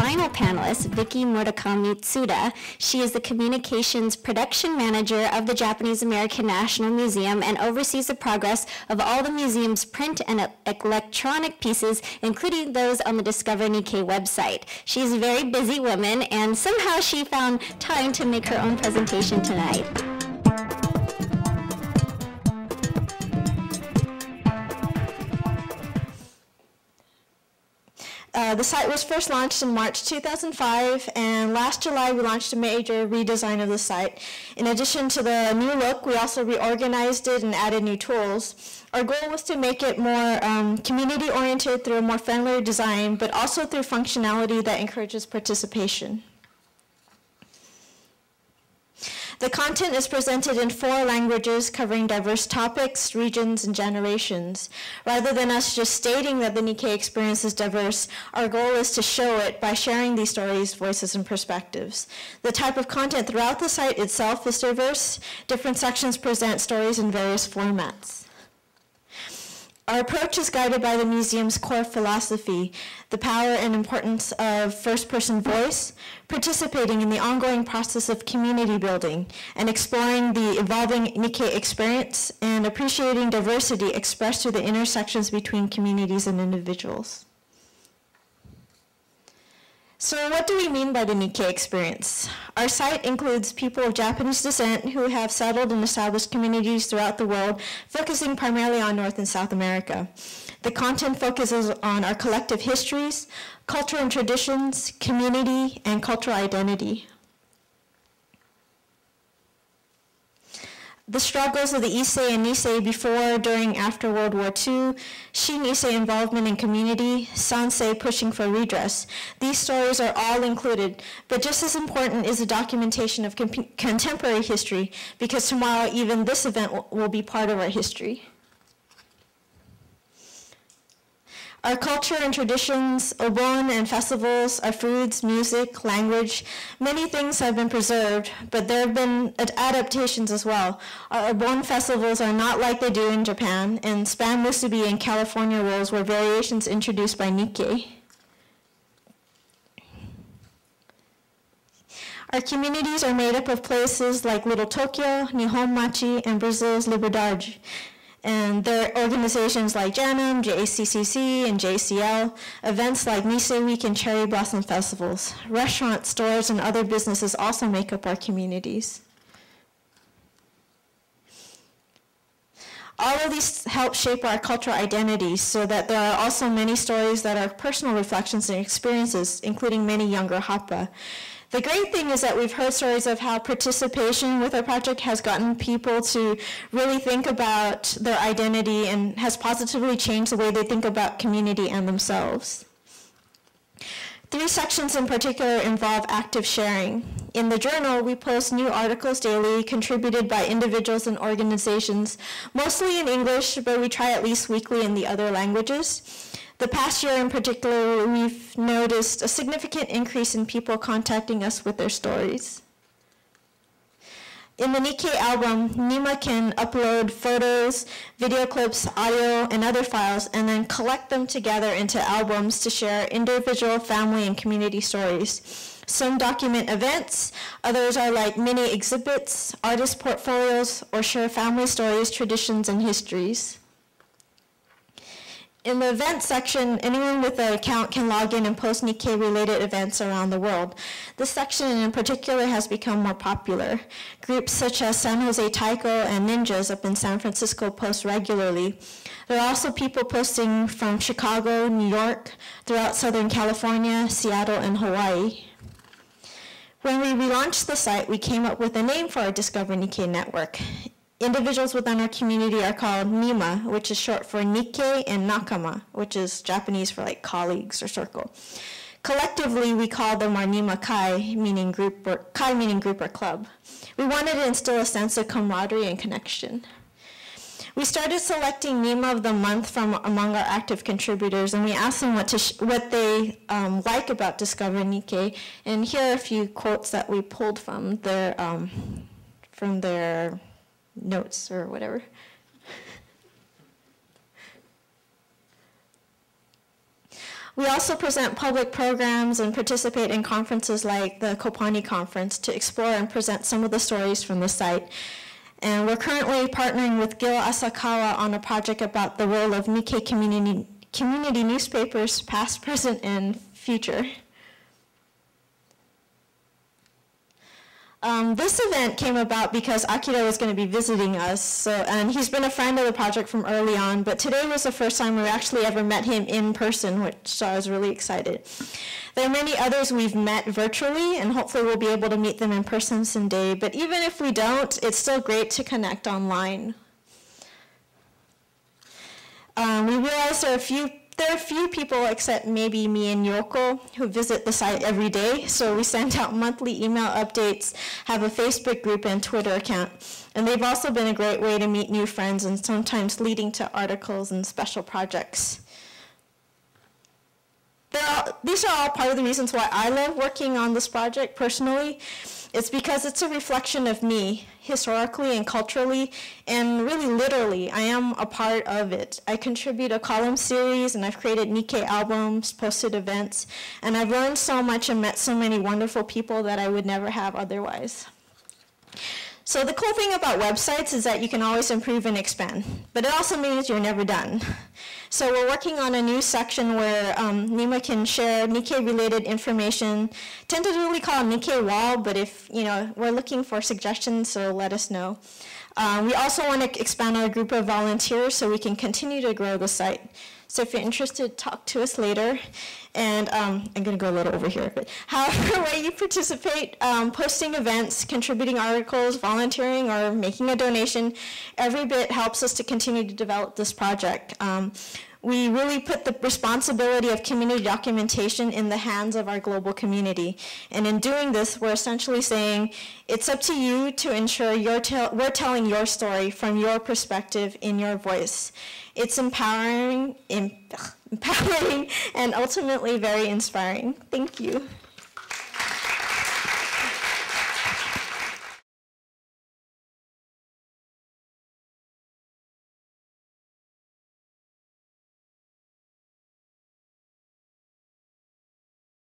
final panelist, Vicky Murakami-Tsuda. She is the Communications Production Manager of the Japanese American National Museum and oversees the progress of all the museum's print and electronic pieces, including those on the Discover Nikkei website. She's a very busy woman, and somehow she found time to make her own presentation tonight. The site was first launched in March 2005, and last July we launched a major redesign of the site. In addition to the new look, we also reorganized it and added new tools. Our goal was to make it more community-oriented through a more friendly design, but also through functionality that encourages participation. The content is presented in 4 languages covering diverse topics, regions, and generations. Rather than us just stating that the Nikkei experience is diverse, our goal is to show it by sharing these stories, voices, and perspectives. The type of content throughout the site itself is diverse. Different sections present stories in various formats. Our approach is guided by the museum's core philosophy, the power and importance of first-person voice, participating in the ongoing process of community building, and exploring the evolving Nikkei experience, and appreciating diversity expressed through the intersections between communities and individuals. So what do we mean by the Nikkei experience? Our site includes people of Japanese descent who have settled and established communities throughout the world, focusing primarily on North and South America. The content focuses on our collective histories, culture and traditions, community, and cultural identity. The struggles of the Issei and Nisei before, during, after World War II, Shin Issei involvement in community, Sansei pushing for redress. These stories are all included, but just as important is the documentation of contemporary history, because tomorrow even this event will be part of our history. Our culture and traditions, obon and festivals, our foods, music, language, many things have been preserved, but there have been adaptations as well. Our obon festivals are not like they do in Japan, and spam musubi and California rolls were variations introduced by Nikkei. Our communities are made up of places like Little Tokyo, Nihon Machi, and Brazil's Liberdade. And there are organizations like JANM, JCCC, and JCL, events like Nisei Week and Cherry Blossom Festivals. Restaurants, stores, and other businesses also make up our communities. All of these help shape our cultural identities so that there are also many stories that are personal reflections and experiences, including many younger Hapa. The great thing is that we've heard stories of how participation with our project has gotten people to really think about their identity and has positively changed the way they think about community and themselves. 3 sections in particular involve active sharing. In the journal, we post new articles daily contributed by individuals and organizations, mostly in English, but we try at least weekly in the other languages. The past year in particular, we've noticed a significant increase in people contacting us with their stories. In the Nikkei album, Nima can upload photos, video clips, audio, and other files, and then collect them together into albums to share individual, family, and community stories. Some document events, others are like mini exhibits, artist portfolios, or share family stories, traditions, and histories. In the events section, anyone with an account can log in and post Nikkei-related events around the world. This section in particular has become more popular. Groups such as San Jose Taiko and Ninjas up in San Francisco post regularly. There are also people posting from Chicago, New York, throughout Southern California, Seattle, and Hawaii. When we relaunched the site, we came up with a name for our Discover Nikkei network. Individuals within our community are called Nima, which is short for Nikkei, and Nakama, which is Japanese for like colleagues or circle. Collectively, we call them our Nima Kai, meaning group, or Kai meaning group or club. We wanted to instill a sense of camaraderie and connection. We started selecting Nima of the month from among our active contributors, and we asked them what they like about Discover Nikkei. And here are a few quotes that we pulled from their notes or whatever. We also present public programs and participate in conferences like the Kopani Conference to explore and present some of the stories from the site. And we're currently partnering with Gil Asakawa on a project about the role of Nikkei community newspapers, past, present, and future. This event came about because Akira was going to be visiting us, and he's been a friend of the project from early on, but today was the first time we actually ever met him in person, which I was really excited. There are many others we've met virtually, and hopefully we'll be able to meet them in person someday, but even if we don't, it's still great to connect online. We realize there are a few people, except maybe me and Yoko, who visit the site every day, so we send out monthly email updates, have a Facebook group and Twitter account, and they've also been a great way to meet new friends and sometimes leading to articles and special projects. These are all part of the reasons why I love working on this project personally. It's because it's a reflection of me, historically and culturally, and really literally, I am a part of it. I contribute a column series, and I've created Nikkei albums, posted events, and I've learned so much and met so many wonderful people that I would never have otherwise. So the cool thing about websites is that you can always improve and expand, but it also means you're never done. So we're working on a new section where Nima can share Nikkei-related information, tentatively called Nikkei Wall, but if, we're looking for suggestions, so let us know. We also want to expand our group of volunteers so we can continue to grow the site. So if you're interested, talk to us later. And I'm going to go a little over here. But however way you participate, posting events, contributing articles, volunteering, or making a donation, every bit helps us to continue to develop this project. We really put the responsibility of community documentation in the hands of our global community. And in doing this, we're essentially saying, it's up to you to ensure we're telling your story from your perspective in your voice. It's empowering and ultimately very inspiring. Thank you.